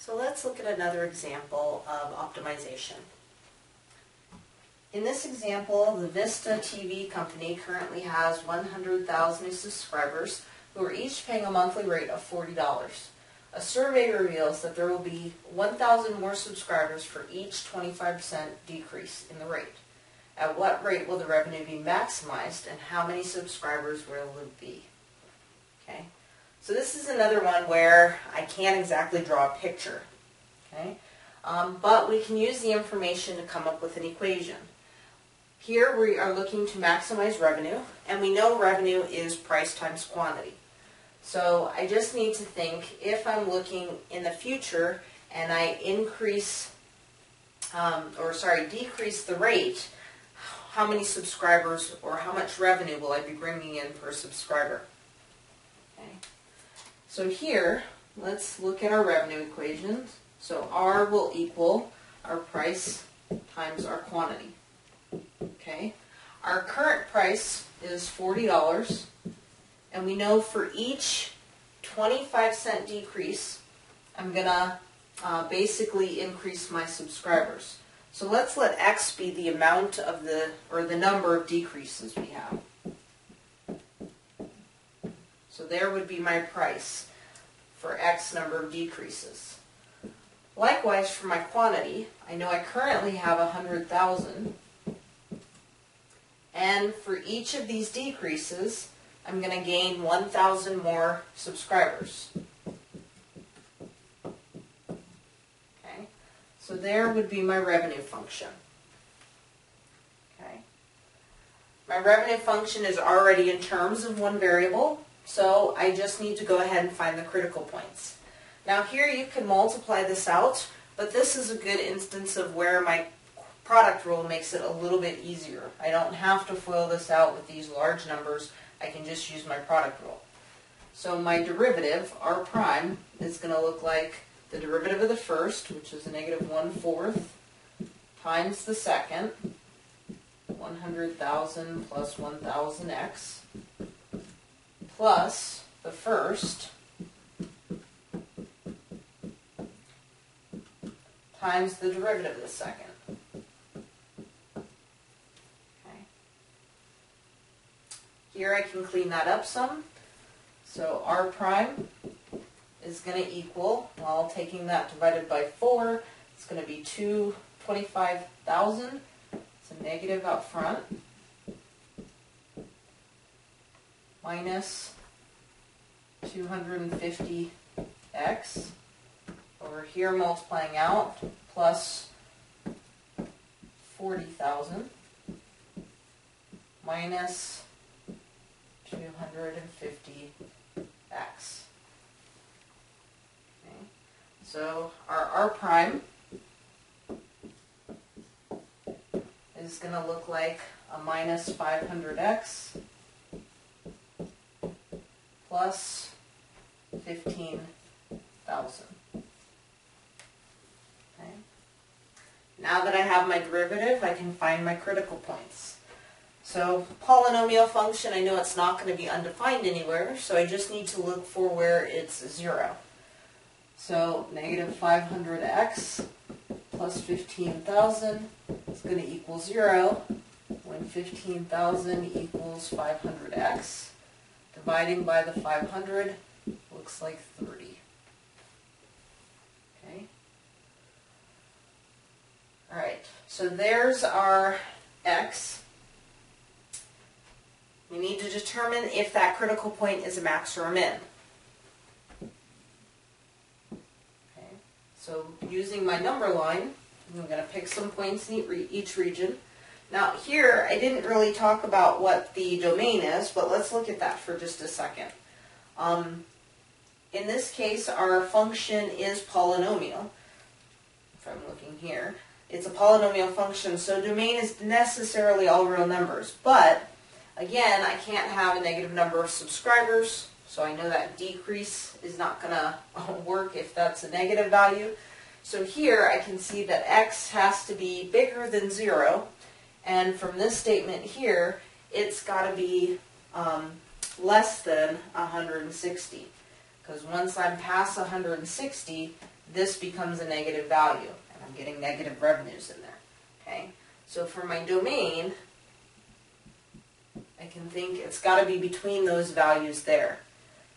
So let's look at another example of optimization. In this example, the Vista TV company currently has 100,000 subscribers who are each paying a monthly rate of $40. A survey reveals that there will be 1,000 more subscribers for each 25% decrease in the rate. At what rate will the revenue be maximized, and how many subscribers will it be? Okay. So this is another one where I can't exactly draw a picture, okay? But we can use the information to come up with an equation. Here we are looking to maximize revenue, and we know revenue is price times quantity. So I just need to think, if I'm looking in the future and I decrease the rate, how many subscribers or how much revenue will I be bringing in per subscriber? Okay. So here, let's look at our revenue equations. So R will equal our price times our quantity. Okay. Our current price is $40, and we know for each 25-cent decrease, I'm going to basically increase my subscribers. So let's let X be the amount of the number of decreases we have. So there would be my price for X number of decreases. Likewise, for my quantity, I know I currently have 100,000. And for each of these decreases, I'm going to gain 1,000 more subscribers. Okay, so there would be my revenue function. Okay, my revenue function is already in terms of one variable, so I just need to go ahead and find the critical points. Now here you can multiply this out, but this is a good instance of where my product rule makes it a little bit easier. I don't have to FOIL this out with these large numbers. I can just use my product rule. So my derivative, R prime, is going to look like the derivative of the first, which is a negative 1/4, times the second, 100,000 plus 1,000x, plus the first, times the derivative of the second. Here I can clean that up some. So R prime is going to equal, well, taking that divided by 4, it's going to be 225,000. It's a negative out front. Minus 250x. Over here multiplying out, plus 40,000. Minus 250x. Okay. So our R prime is going to look like a minus 500x plus 15,000. Okay. Now that I have my derivative, I can find my critical points. So polynomial function, I know it's not going to be undefined anywhere, so I just need to look for where it's 0. So negative 500x plus 15,000 is going to equal 0 when 15,000 equals 500x. Dividing by the 500 looks like 30. Okay. Alright, so there's our x. We need to determine if that critical point is a max or a min. Okay. So using my number line, I'm going to pick some points in each region. Now here, I didn't really talk about what the domain is, but let's look at that for just a second. In this case, our function is polynomial. If I'm looking here, it's a polynomial function, so domain is necessarily all real numbers. But again, I can't have a negative number of subscribers, so I know that decrease is not going to work if that's a negative value. So here I can see that x has to be bigger than 0, and from this statement here, it's got to be less than 160. Because once I'm past 160, this becomes a negative value, and I'm getting negative revenues in there. Okay, so for my domain, I can think it's got to be between those values there.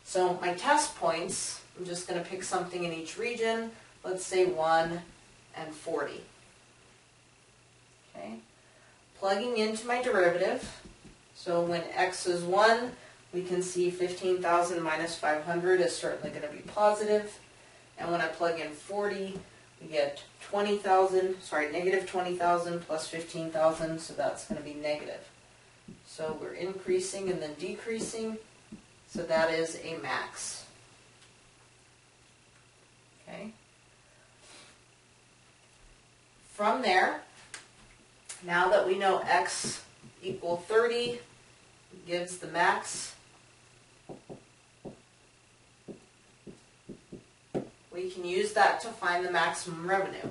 So my test points, I'm just going to pick something in each region. Let's say 1 and 40. Okay, plugging into my derivative. So when x is 1, we can see 15,000 minus 500 is certainly going to be positive. And when I plug in 40, we get negative 20,000 plus 15,000, so that's going to be negative. So we're increasing and then decreasing, so that is a max. Okay. From there, now that we know x equal 30 gives the max, we can use that to find the maximum revenue.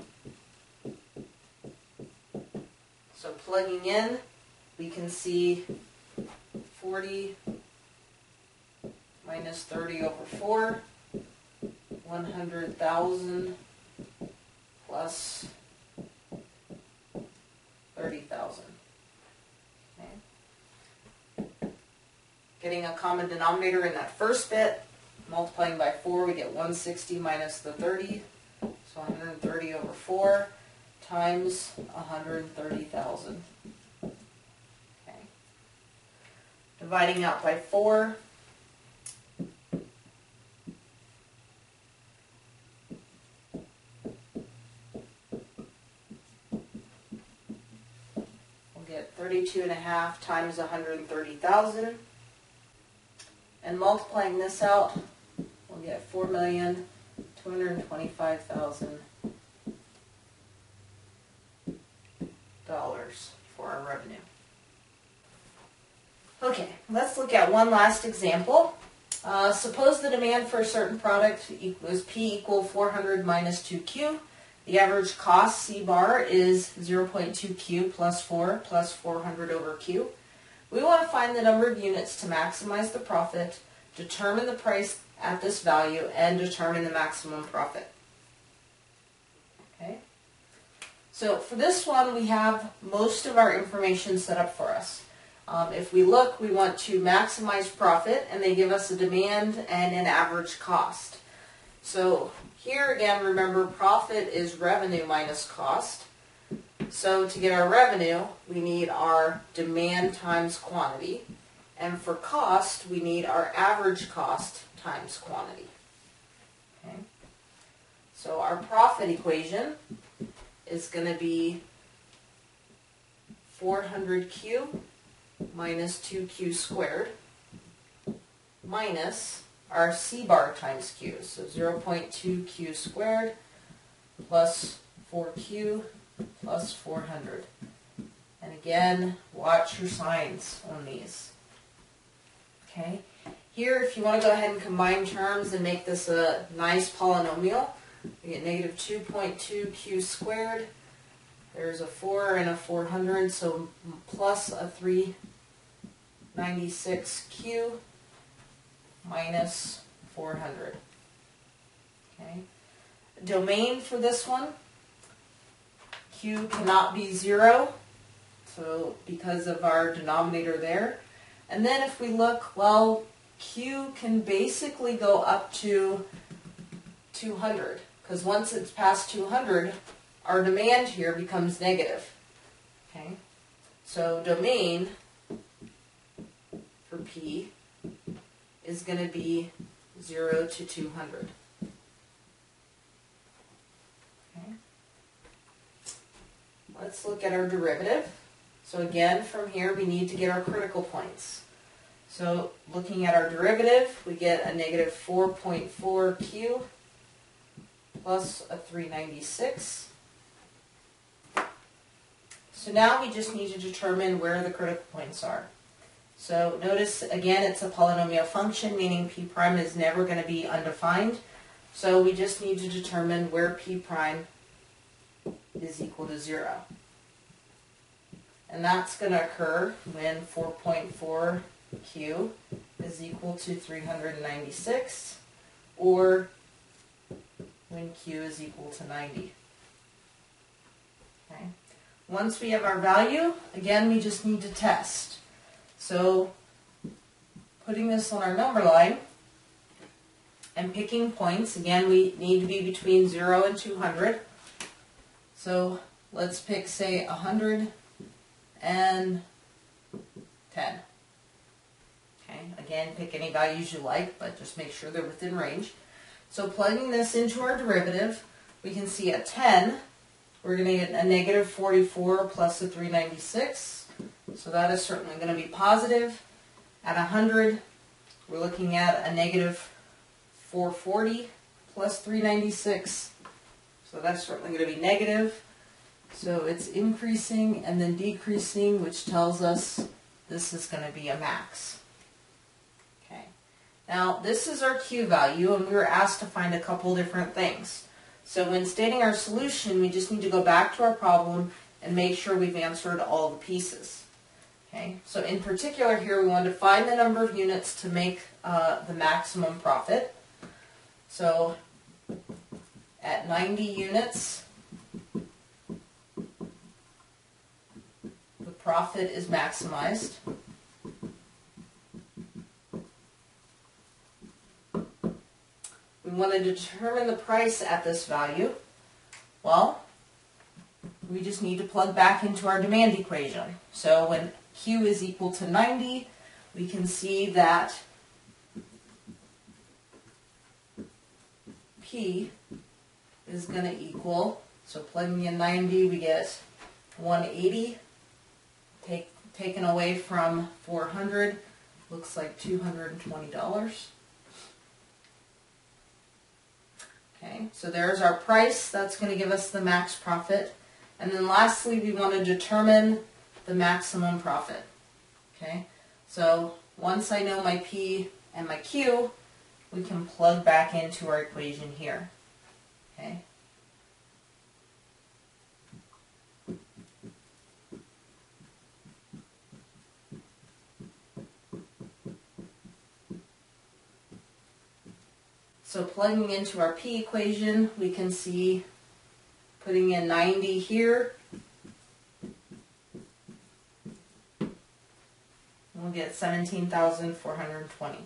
So plugging in, we can see 40 minus 30 over 4, 100,000 plus 30,000. Okay. Getting a common denominator in that first bit, multiplying by 4, we get 160 minus the 30, so 130 over 4 times 130,000. Okay. Dividing out by 4, we'll get 32.5 times 130,000. And multiplying this out, we'll get $4,225,000 for our revenue. Okay, let's look at one last example. Suppose the demand for a certain product is P equal 400 minus 2Q. The average cost, C bar, is 0.2Q plus 4 plus 400 over Q. We want to find the number of units to maximize the profit, determine the price at this value, and determine the maximum profit. Okay. So for this one, we have most of our information set up for us. If we look, we want to maximize profit, and they give us a demand and an average cost. So here again, remember, profit is revenue minus cost. So to get our revenue, we need our demand times quantity. And for cost, we need our average cost times quantity. Okay. So our profit equation is going to be 400Q minus 2Q squared minus our C bar times Q. So 0.2Q squared plus 4Q plus 400. And again, watch your signs on these. Okay. Here, if you want to go ahead and combine terms and make this a nice polynomial, we get negative 2.2Q squared. There's a 4 and a 400, so plus a 396Q minus 400. Okay. Domain for this one, Q cannot be 0, so because of our denominator there. And then if we look, well, Q can basically go up to 200, because once it's past 200, our demand here becomes negative. Okay, so domain for P is going to be 0 to 200. Okay. Let's look at our derivative. So again, from here we need to get our critical points. So looking at our derivative, we get a negative 4.4Q plus a 396. So now we just need to determine where the critical points are. So notice, again, it's a polynomial function, meaning P prime is never going to be undefined. So we just need to determine where P prime is equal to 0. And that's going to occur when 4.4Q is equal to 396, or when Q is equal to 90. Okay. Once we have our value, again, we just need to test. So putting this on our number line and picking points, again, we need to be between 0 and 200. So let's pick, say, 110. Okay, again, pick any values you like, but just make sure they're within range. So plugging this into our derivative, we can see at 10, we're going to get a negative 44 plus a 396. So that is certainly going to be positive. At 100, we're looking at a negative 440 plus 396. So that's certainly going to be negative. So it's increasing and then decreasing, which tells us this is going to be a max. Okay. Now this is our Q value, and we were asked to find a couple different things. So when stating our solution, we just need to go back to our problem and make sure we've answered all the pieces. Okay. So in particular here, we want to find the number of units to make the maximum profit. So at 90 units, the profit is maximized. We want to determine the price at this value. Well, we just need to plug back into our demand equation. So when Q is equal to 90, we can see that P is going to equal, so plugging in 90, we get 180, taken away from 400, looks like $220. Okay, so there's our price. That's going to give us the max profit. And then lastly, we want to determine the maximum profit. Okay, so once I know my P and my Q, we can plug back into our equation here. Okay. So plugging into our P equation, we can see putting in 90 here, we'll get 17,420.